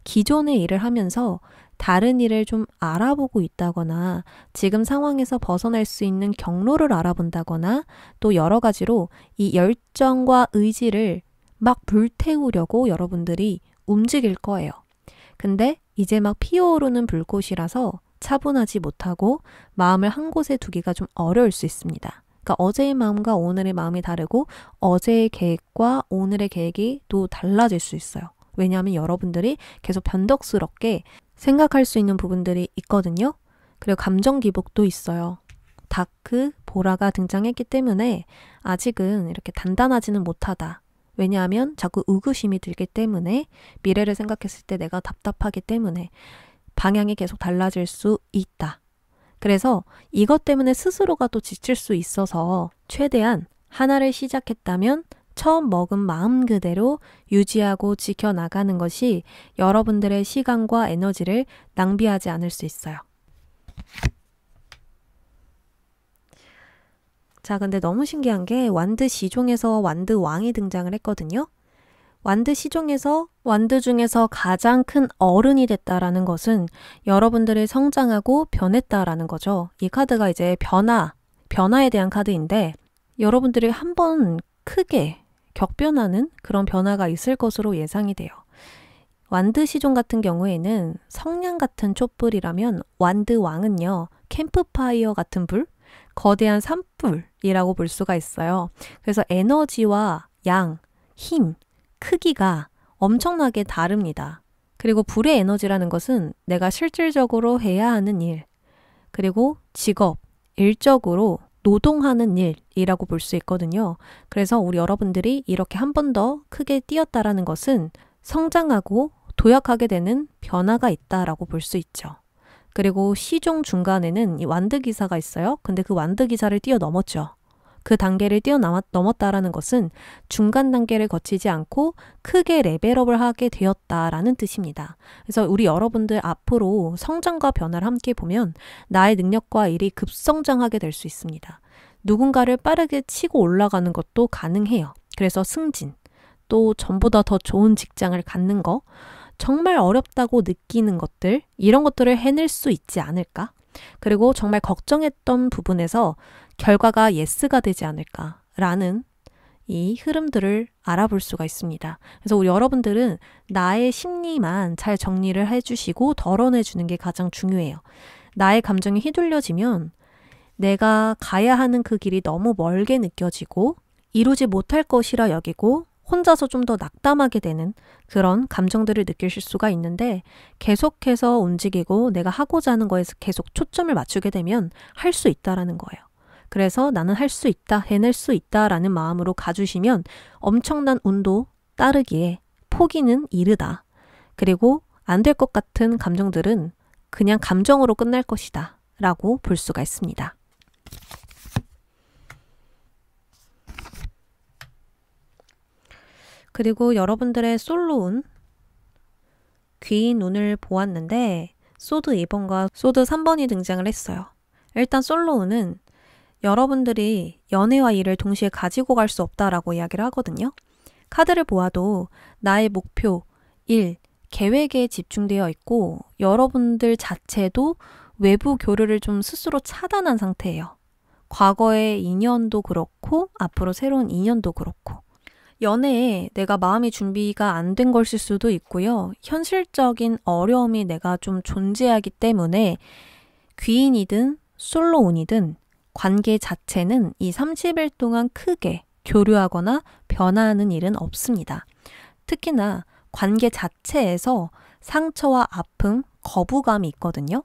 기존의 일을 하면서 다른 일을 좀 알아보고 있다거나 지금 상황에서 벗어날 수 있는 경로를 알아본다거나 또 여러 가지로 이 열정과 의지를 막 불태우려고 여러분들이 움직일 거예요. 근데 이제 막 피어오르는 불꽃이라서 차분하지 못하고 마음을 한 곳에 두기가 좀 어려울 수 있습니다. 그러니까 어제의 마음과 오늘의 마음이 다르고 어제의 계획과 오늘의 계획이 또 달라질 수 있어요. 왜냐하면 여러분들이 계속 변덕스럽게 생각할 수 있는 부분들이 있거든요. 그리고 감정 기복도 있어요. 다크, 보라가 등장했기 때문에 아직은 이렇게 단단하지는 못하다. 왜냐하면 자꾸 의구심이 들기 때문에 미래를 생각했을 때 내가 답답하기 때문에 방향이 계속 달라질 수 있다. 그래서 이것 때문에 스스로가 또 지칠 수 있어서 최대한 하나를 시작했다면 처음 먹은 마음 그대로 유지하고 지켜나가는 것이 여러분들의 시간과 에너지를 낭비하지 않을 수 있어요. 자, 근데 너무 신기한 게 완드 시종에서 완드 왕이 등장을 했거든요. 완드 시종에서 완드 중에서 가장 큰 어른이 됐다라는 것은 여러분들이 성장하고 변했다라는 거죠. 이 카드가 이제 변화에 대한 카드인데 여러분들이 한번 크게 격변하는 그런 변화가 있을 것으로 예상이 돼요. 완드 시종 같은 경우에는 성냥 같은 촛불이라면 완드 왕은요, 캠프파이어 같은 불, 거대한 산불이라고 볼 수가 있어요. 그래서 에너지와 양, 힘, 크기가 엄청나게 다릅니다. 그리고 불의 에너지라는 것은 내가 실질적으로 해야 하는 일, 그리고 직업, 일적으로 노동하는 일이라고 볼 수 있거든요. 그래서 우리 여러분들이 이렇게 한 번 더 크게 뛰었다라는 것은 성장하고 도약하게 되는 변화가 있다라고 볼 수 있죠. 그리고 시종 중간에는 이 완드 기사가 있어요. 근데 그 완드 기사를 뛰어넘었죠. 그 단계를 뛰어넘었다라는 것은 중간 단계를 거치지 않고 크게 레벨업을 하게 되었다라는 뜻입니다. 그래서 우리 여러분들 앞으로 성장과 변화를 함께 보면 나의 능력과 일이 급성장하게 될 수 있습니다. 누군가를 빠르게 치고 올라가는 것도 가능해요. 그래서 승진, 또 전보다 더 좋은 직장을 갖는 거, 정말 어렵다고 느끼는 것들, 이런 것들을 해낼 수 있지 않을까? 그리고 정말 걱정했던 부분에서 결과가 예스가 되지 않을까라는 이 흐름들을 알아볼 수가 있습니다. 그래서 우리 여러분들은 나의 심리만 잘 정리를 해주시고 덜어내주는 게 가장 중요해요. 나의 감정이 휘둘려지면 내가 가야 하는 그 길이 너무 멀게 느껴지고 이루지 못할 것이라 여기고 혼자서 좀 더 낙담하게 되는 그런 감정들을 느끼실 수가 있는데 계속해서 움직이고 내가 하고자 하는 거에서 계속 초점을 맞추게 되면 할 수 있다라는 거예요. 그래서 나는 할 수 있다, 해낼 수 있다라는 마음으로 가주시면 엄청난 운도 따르기에 포기는 이르다. 그리고 안 될 것 같은 감정들은 그냥 감정으로 끝날 것이다 라고 볼 수가 있습니다. 그리고 여러분들의 솔로운, 귀인 운을 보았는데 소드 2번과 소드 3번이 등장을 했어요. 일단 솔로운은 여러분들이 연애와 일을 동시에 가지고 갈 수 없다라고 이야기를 하거든요. 카드를 보아도 나의 목표, 일, 계획에 집중되어 있고 여러분들 자체도 외부 교류를 좀 스스로 차단한 상태예요. 과거의 인연도 그렇고 앞으로 새로운 인연도 그렇고 연애에 내가 마음의 준비가 안 된 것일 수도 있고요. 현실적인 어려움이 내가 좀 존재하기 때문에 귀인이든 솔로운이든 관계 자체는 이 30일 동안 크게 교류하거나 변화하는 일은 없습니다. 특히나 관계 자체에서 상처와 아픔, 거부감이 있거든요.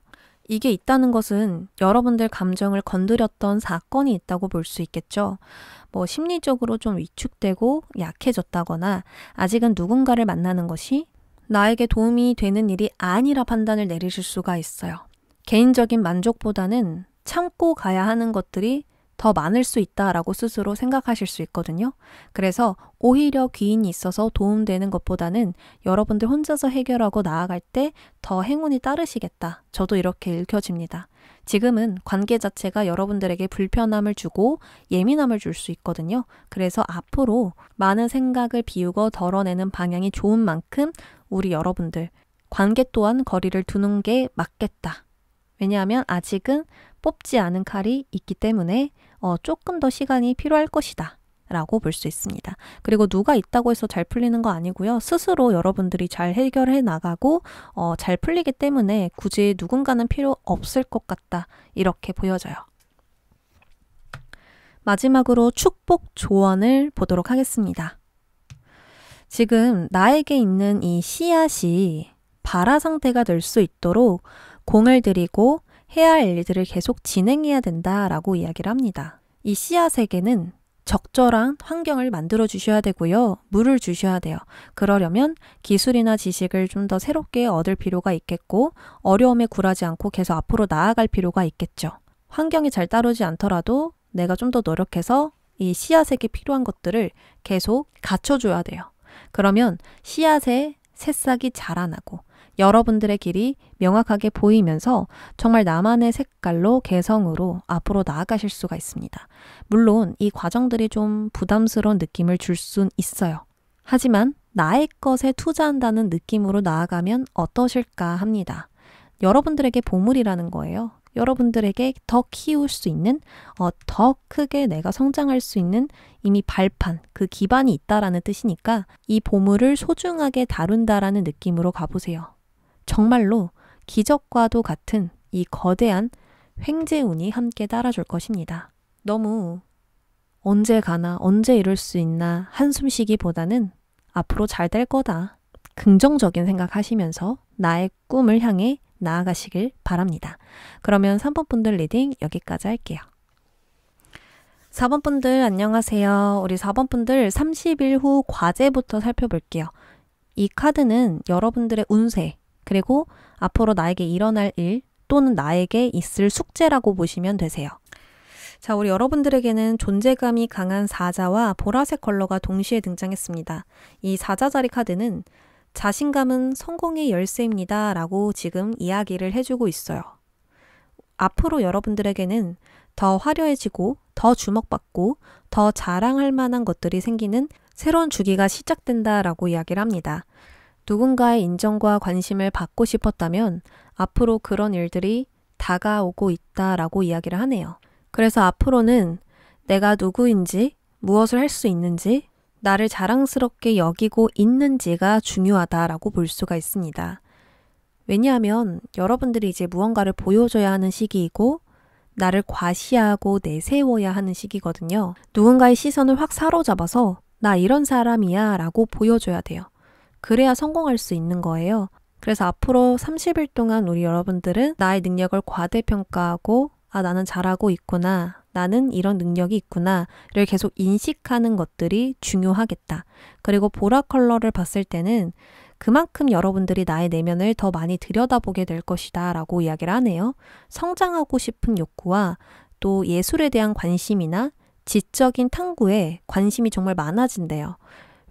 이게 있다는 것은 여러분들 감정을 건드렸던 사건이 있다고 볼 수 있겠죠. 뭐 심리적으로 좀 위축되고 약해졌다거나 아직은 누군가를 만나는 것이 나에게 도움이 되는 일이 아니라 판단을 내리실 수가 있어요. 개인적인 만족보다는 참고 가야 하는 것들이 더 많을 수 있다라고 스스로 생각하실 수 있거든요. 그래서 오히려 귀인이 있어서 도움되는 것보다는 여러분들 혼자서 해결하고 나아갈 때 더 행운이 따르시겠다. 저도 이렇게 읽혀집니다. 지금은 관계 자체가 여러분들에게 불편함을 주고 예민함을 줄 수 있거든요. 그래서 앞으로 많은 생각을 비우고 덜어내는 방향이 좋은 만큼 우리 여러분들 관계 또한 거리를 두는 게 맞겠다. 왜냐하면 아직은 뽑지 않은 칼이 있기 때문에 조금 더 시간이 필요할 것이다 라고 볼 수 있습니다. 그리고 누가 있다고 해서 잘 풀리는 거 아니고요. 스스로 여러분들이 잘 해결해 나가고 잘 풀리기 때문에 굳이 누군가는 필요 없을 것 같다 이렇게 보여져요. 마지막으로 축복 조언을 보도록 하겠습니다. 지금 나에게 있는 이 씨앗이 발화 상태가 될 수 있도록 공을 들이고 해야 할 일들을 계속 진행해야 된다라고 이야기를 합니다. 이 씨앗에게는 적절한 환경을 만들어 주셔야 되고요. 물을 주셔야 돼요. 그러려면 기술이나 지식을 좀 더 새롭게 얻을 필요가 있겠고 어려움에 굴하지 않고 계속 앞으로 나아갈 필요가 있겠죠. 환경이 잘 따르지 않더라도 내가 좀 더 노력해서 이 씨앗에게 필요한 것들을 계속 갖춰줘야 돼요. 그러면 씨앗의 새싹이 자라나고 여러분들의 길이 명확하게 보이면서 정말 나만의 색깔로 개성으로 앞으로 나아가실 수가 있습니다. 물론 이 과정들이 좀 부담스러운 느낌을 줄 순 있어요. 하지만 나의 것에 투자한다는 느낌으로 나아가면 어떠실까 합니다. 여러분들에게 보물이라는 거예요. 여러분들에게 더 키울 수 있는, 더 크게 내가 성장할 수 있는 이미 발판, 그 기반이 있다라는 뜻이니까 이 보물을 소중하게 다룬다라는 느낌으로 가보세요. 정말로 기적과도 같은 이 거대한 횡재운이 함께 따라줄 것입니다. 너무 언제 가나 언제 이룰 수 있나 한숨 쉬기보다는 앞으로 잘 될 거다. 긍정적인 생각하시면서 나의 꿈을 향해 나아가시길 바랍니다. 그러면 3번 분들 리딩 여기까지 할게요. 4번 분들 안녕하세요. 우리 4번 분들 30일 후 과제부터 살펴볼게요. 이 카드는 여러분들의 운세, 그리고 앞으로 나에게 일어날 일 또는 나에게 있을 숙제라고 보시면 되세요. 자, 우리 여러분들에게는 존재감이 강한 사자와 보라색 컬러가 동시에 등장했습니다. 이 사자자리 카드는 자신감은 성공의 열쇠입니다 라고 지금 이야기를 해주고 있어요. 앞으로 여러분들에게는 더 화려해지고 더 주목받고 더 자랑할 만한 것들이 생기는 새로운 주기가 시작된다라고 이야기를 합니다. 누군가의 인정과 관심을 받고 싶었다면 앞으로 그런 일들이 다가오고 있다라고 이야기를 하네요. 그래서 앞으로는 내가 누구인지, 무엇을 할 수 있는지, 나를 자랑스럽게 여기고 있는지가 중요하다라고 볼 수가 있습니다. 왜냐하면 여러분들이 이제 무언가를 보여줘야 하는 시기이고 나를 과시하고 내세워야 하는 시기거든요. 누군가의 시선을 확 사로잡아서 나 이런 사람이야 라고 보여줘야 돼요. 그래야 성공할 수 있는 거예요. 그래서 앞으로 30일 동안 우리 여러분들은 나의 능력을 과대평가하고 나는 잘하고 있구나, 나는 이런 능력이 있구나를 계속 인식하는 것들이 중요하겠다. 그리고 보라 컬러를 봤을 때는 그만큼 여러분들이 나의 내면을 더 많이 들여다보게 될 것이다 라고 이야기를 하네요. 성장하고 싶은 욕구와 또 예술에 대한 관심이나 지적인 탐구에 관심이 정말 많아진대요.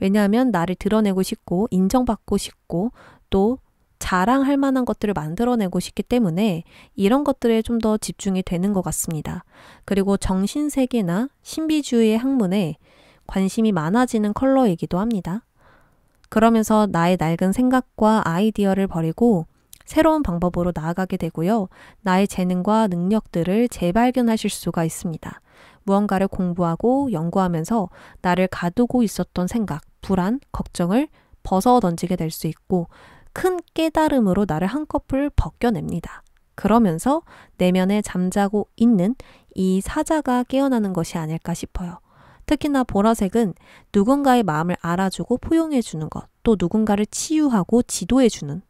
왜냐하면 나를 드러내고 싶고 인정받고 싶고 또 자랑할 만한 것들을 만들어내고 싶기 때문에 이런 것들에 좀 더 집중이 되는 것 같습니다. 그리고 정신세계나 신비주의의 학문에 관심이 많아지는 컬러이기도 합니다. 그러면서 나의 낡은 생각과 아이디어를 버리고 새로운 방법으로 나아가게 되고요. 나의 재능과 능력들을 재발견하실 수가 있습니다. 무언가를 공부하고 연구하면서 나를 가두고 있었던 생각, 불안, 걱정을 벗어 던지게 될 수 있고 큰 깨달음으로 나를 한꺼풀 벗겨냅니다. 그러면서 내면에 잠자고 있는 이 사자가 깨어나는 것이 아닐까 싶어요. 특히나 보라색은 누군가의 마음을 알아주고 포용해주는 것, 또 누군가를 치유하고 지도해주는,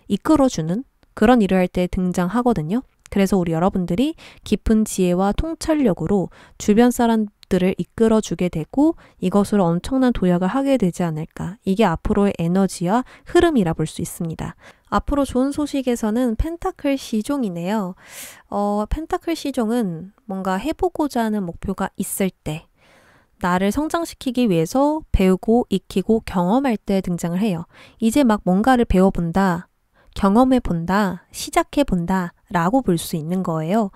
이끌어주는 그런 일을 할 때 등장하거든요. 그래서 우리 여러분들이 깊은 지혜와 통찰력으로 주변 사람들을 이끌어주게 되고 이것으로 엄청난 도약을 하게 되지 않을까. 이게 앞으로의 에너지와 흐름이라 볼 수 있습니다. 앞으로 좋은 소식에서는 펜타클 시종이네요. 펜타클 시종은 뭔가 해보고자 하는 목표가 있을 때, 나를 성장시키기 위해서 배우고 익히고 경험할 때 등장을 해요. 이제 막 뭔가를 배워본다, 경험해본다, 시작해본다 라고 볼 수 있는 거예요.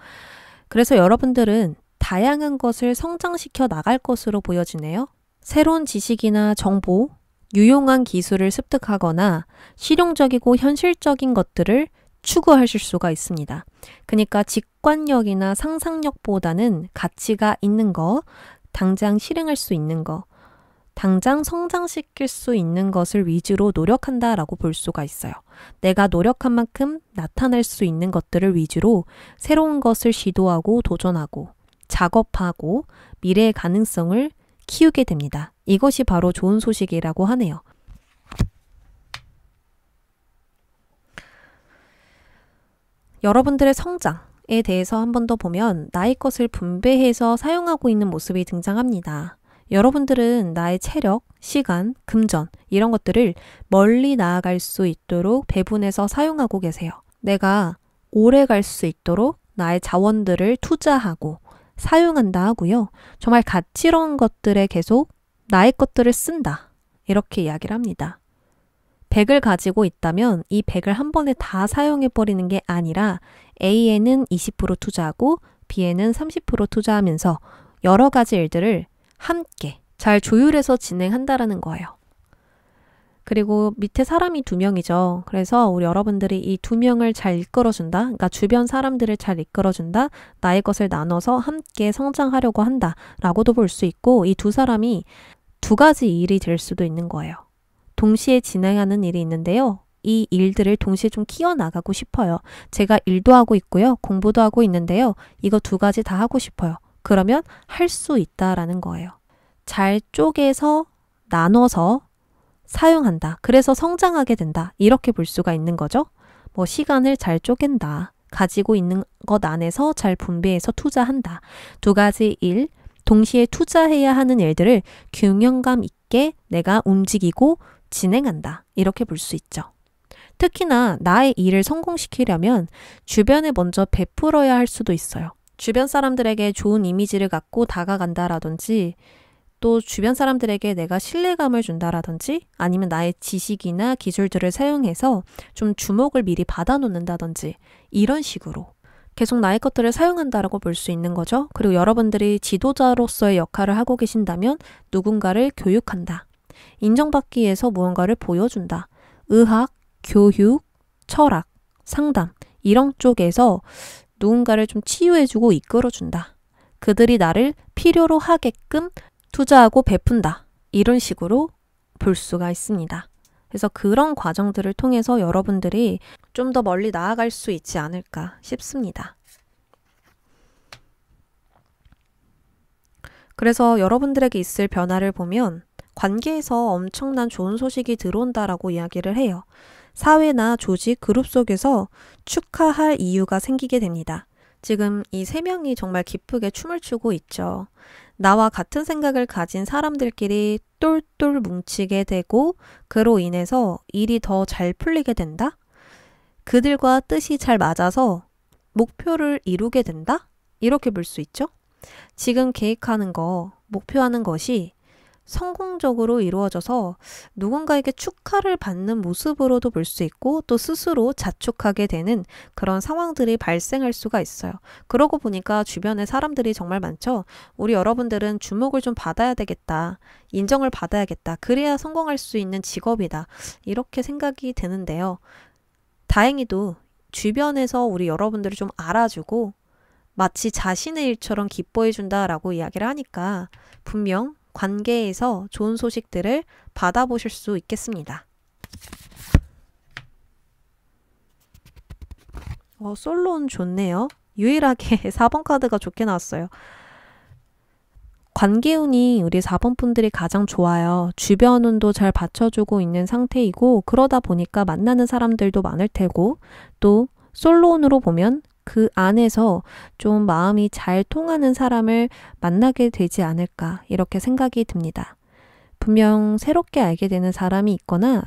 그래서 여러분들은 다양한 것을 성장시켜 나갈 것으로 보여지네요. 새로운 지식이나 정보, 유용한 기술을 습득하거나 실용적이고 현실적인 것들을 추구하실 수가 있습니다. 그러니까 직관력이나 상상력보다는 가치가 있는 거, 당장 실행할 수 있는 거, 당장 성장시킬 수 있는 것을 위주로 노력한다라고 볼 수가 있어요. 내가 노력한 만큼 나타날 수 있는 것들을 위주로 새로운 것을 시도하고 도전하고 작업하고 미래의 가능성을 키우게 됩니다. 이것이 바로 좋은 소식이라고 하네요. 여러분들의 성장에 대해서 한 번 더 보면 나의 것을 분배해서 사용하고 있는 모습이 등장합니다. 여러분들은 나의 체력, 시간, 금전 이런 것들을 멀리 나아갈 수 있도록 배분해서 사용하고 계세요. 내가 오래 갈 수 있도록 나의 자원들을 투자하고 사용한다 하고요. 정말 가치로운 것들에 계속 나의 것들을 쓴다. 이렇게 이야기를 합니다. 100을 가지고 있다면 이 100을 한 번에 다 사용해버리는 게 아니라 A에는 20% 투자하고 B에는 30% 투자하면서 여러 가지 일들을 함께 잘 조율해서 진행한다라는 거예요. 그리고 밑에 사람이 2명이죠. 그래서 우리 여러분들이 이 2명을 잘 이끌어준다. 그러니까 주변 사람들을 잘 이끌어준다. 나의 것을 나눠서 함께 성장하려고 한다. 라고도 볼 수 있고 이 2사람이 2가지 일이 될 수도 있는 거예요. 동시에 진행하는 일이 있는데요. 이 일들을 동시에 좀 키워나가고 싶어요. 제가 일도 하고 있고요. 공부도 하고 있는데요. 이거 2가지 다 하고 싶어요. 그러면 할 수 있다라는 거예요. 잘 쪼개서 나눠서 사용한다. 그래서 성장하게 된다. 이렇게 볼 수가 있는 거죠. 뭐 시간을 잘 쪼갠다. 가지고 있는 것 안에서 잘 분배해서 투자한다. 2가지 일, 동시에 투자해야 하는 일들을 균형감 있게 내가 움직이고 진행한다. 이렇게 볼 수 있죠. 특히나 나의 일을 성공시키려면 주변에 먼저 베풀어야 할 수도 있어요. 주변 사람들에게 좋은 이미지를 갖고 다가간다라든지 또 주변 사람들에게 내가 신뢰감을 준다라든지 아니면 나의 지식이나 기술들을 사용해서 좀 주목을 미리 받아놓는다든지 이런 식으로 계속 나의 것들을 사용한다라고 볼 수 있는 거죠. 그리고 여러분들이 지도자로서의 역할을 하고 계신다면 누군가를 교육한다. 인정받기 위해서 무언가를 보여준다. 의학, 교육, 철학, 상담 이런 쪽에서 누군가를 좀 치유해주고 이끌어준다. 그들이 나를 필요로 하게끔 투자하고 베푼다. 이런 식으로 볼 수가 있습니다. 그래서 그런 과정들을 통해서 여러분들이 좀 더 멀리 나아갈 수 있지 않을까 싶습니다. 그래서 여러분들에게 있을 변화를 보면 관계에서 엄청난 좋은 소식이 들어온다라고 이야기를 해요. 사회나 조직, 그룹 속에서 축하할 이유가 생기게 됩니다. 지금 이 3명이 정말 기쁘게 춤을 추고 있죠. 나와 같은 생각을 가진 사람들끼리 똘똘 뭉치게 되고 그로 인해서 일이 더 잘 풀리게 된다? 그들과 뜻이 잘 맞아서 목표를 이루게 된다? 이렇게 볼 수 있죠. 지금 계획하는 거, 목표하는 것이 성공적으로 이루어져서 누군가에게 축하를 받는 모습으로도 볼 수 있고 또 스스로 자축하게 되는 그런 상황들이 발생할 수가 있어요. 그러고 보니까 주변에 사람들이 정말 많죠. 우리 여러분들은 주목을 좀 받아야 되겠다. 인정을 받아야겠다. 그래야 성공할 수 있는 직업이다. 이렇게 생각이 드는데요. 다행히도 주변에서 우리 여러분들을 좀 알아주고 마치 자신의 일처럼 기뻐해 준다라고 이야기를 하니까 분명 관계에서 좋은 소식들을 받아보실 수 있겠습니다. 솔로운 좋네요. 유일하게 4번 카드가 좋게 나왔어요. 관계운이 우리 4번 분들이 가장 좋아요. 주변 운도 잘 받쳐주고 있는 상태이고 그러다 보니까 만나는 사람들도 많을 테고 또 솔로운으로 보면 그 안에서 좀 마음이 잘 통하는 사람을 만나게 되지 않을까 이렇게 생각이 듭니다. 분명 새롭게 알게 되는 사람이 있거나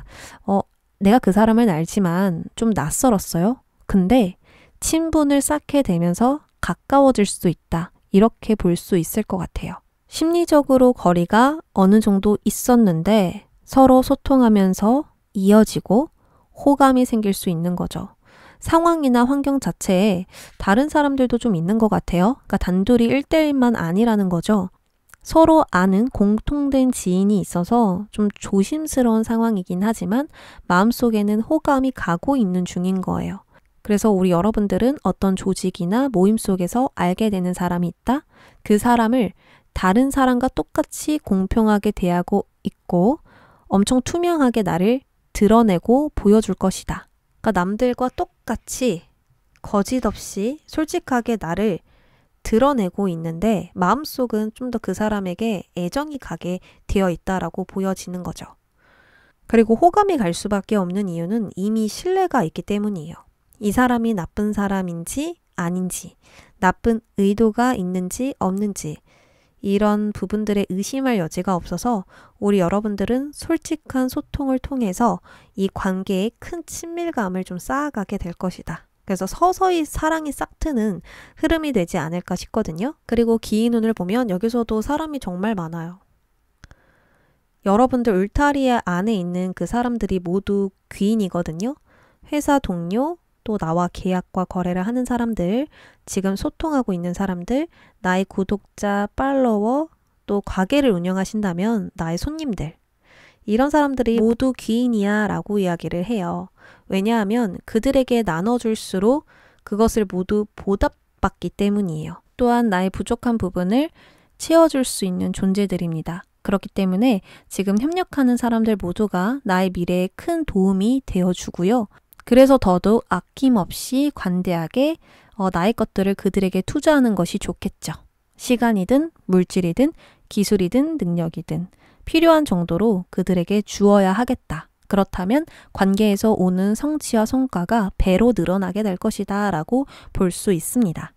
내가 그 사람을 알지만 좀 낯설었어요. 근데 친분을 쌓게 되면서 가까워질 수도 있다. 이렇게 볼 수 있을 것 같아요. 심리적으로 거리가 어느 정도 있었는데 서로 소통하면서 이어지고 호감이 생길 수 있는 거죠. 상황이나 환경 자체에 다른 사람들도 좀 있는 것 같아요. 그러니까 단둘이 1대1만 아니라는 거죠. 서로 아는 공통된 지인이 있어서 좀 조심스러운 상황이긴 하지만 마음속에는 호감이 가고 있는 중인 거예요. 그래서 우리 여러분들은 어떤 조직이나 모임 속에서 알게 되는 사람이 있다? 그 사람을 다른 사람과 똑같이 공평하게 대하고 있고 엄청 투명하게 나를 드러내고 보여줄 것이다. 그러니까 남들과 똑같이 거짓 없이 솔직하게 나를 드러내고 있는데 마음속은 좀 더 그 사람에게 애정이 가게 되어 있다라고 보여지는 거죠. 그리고 호감이 갈 수밖에 없는 이유는 이미 신뢰가 있기 때문이에요. 이 사람이 나쁜 사람인지 아닌지, 나쁜 의도가 있는지 없는지 이런 부분들에 의심할 여지가 없어서 우리 여러분들은 솔직한 소통을 통해서 이 관계에 큰 친밀감을 좀 쌓아가게 될 것이다. 그래서 서서히 사랑이 싹트는 흐름이 되지 않을까 싶거든요. 그리고 기인운을 보면 여기서도 사람이 정말 많아요. 여러분들 울타리 안에 있는 그 사람들이 모두 귀인이거든요. 회사 동료, 또 나와 계약과 거래를 하는 사람들, 지금 소통하고 있는 사람들, 나의 구독자, 팔로워, 또 가게를 운영하신다면 나의 손님들. 이런 사람들이 모두 귀인이야 라고 이야기를 해요. 왜냐하면 그들에게 나눠줄수록 그것을 모두 보답받기 때문이에요. 또한 나의 부족한 부분을 채워줄 수 있는 존재들입니다. 그렇기 때문에 지금 협력하는 사람들 모두가 나의 미래에 큰 도움이 되어주고요. 그래서 더더욱 아낌없이 관대하게 나의 것들을 그들에게 투자하는 것이 좋겠죠. 시간이든 물질이든 기술이든 능력이든 필요한 정도로 그들에게 주어야 하겠다. 그렇다면 관계에서 오는 성취와 성과가 배로 늘어나게 될 것이다 라고 볼 수 있습니다.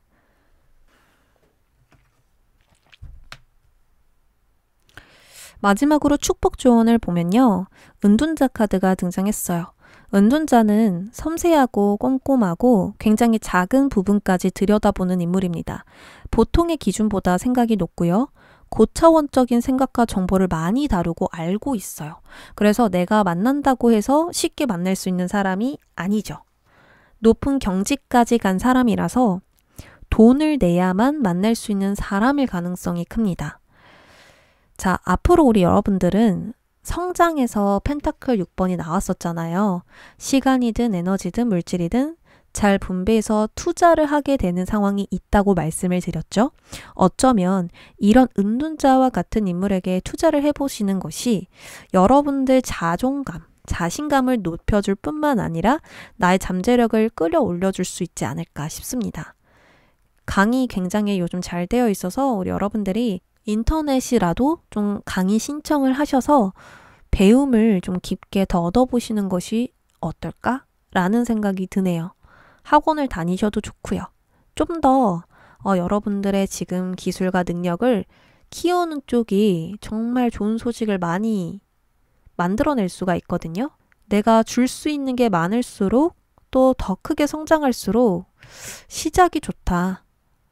마지막으로 축복 조언을 보면요. 은둔자 카드가 등장했어요. 은둔자는 섬세하고 꼼꼼하고 굉장히 작은 부분까지 들여다보는 인물입니다. 보통의 기준보다 생각이 높고요. 고차원적인 생각과 정보를 많이 다루고 알고 있어요. 그래서 내가 만난다고 해서 쉽게 만날 수 있는 사람이 아니죠. 높은 경지까지 간 사람이라서 돈을 내야만 만날 수 있는 사람일 가능성이 큽니다. 자, 앞으로 우리 여러분들은 성장에서 펜타클 6번이 나왔었잖아요. 시간이든 에너지든 물질이든 잘 분배해서 투자를 하게 되는 상황이 있다고 말씀을 드렸죠. 어쩌면 이런 은둔자와 같은 인물에게 투자를 해보시는 것이 여러분들 자존감, 자신감을 높여줄 뿐만 아니라 나의 잠재력을 끌어올려줄 수 있지 않을까 싶습니다. 강의 굉장히 요즘 잘 되어 있어서 우리 여러분들이 인터넷이라도 좀 강의 신청을 하셔서 배움을 좀 깊게 더 얻어보시는 것이 어떨까라는 생각이 드네요. 학원을 다니셔도 좋고요. 좀 더 여러분들의 지금 기술과 능력을 키우는 쪽이 정말 좋은 소식을 많이 만들어낼 수가 있거든요. 내가 줄 수 있는 게 많을수록 또 더 크게 성장할수록 시작이 좋다.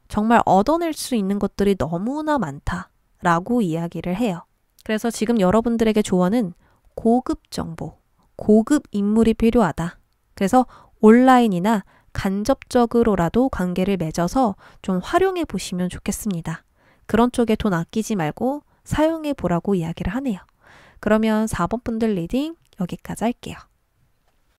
정말 얻어낼 수 있는 것들이 너무나 많다라고 이야기를 해요. 그래서 지금 여러분들에게 조언은 고급 정보, 고급 인물이 필요하다. 그래서 온라인이나 간접적으로라도 관계를 맺어서 좀 활용해 보시면 좋겠습니다. 그런 쪽에 돈 아끼지 말고 사용해 보라고 이야기를 하네요. 그러면 4번 분들 리딩 여기까지 할게요.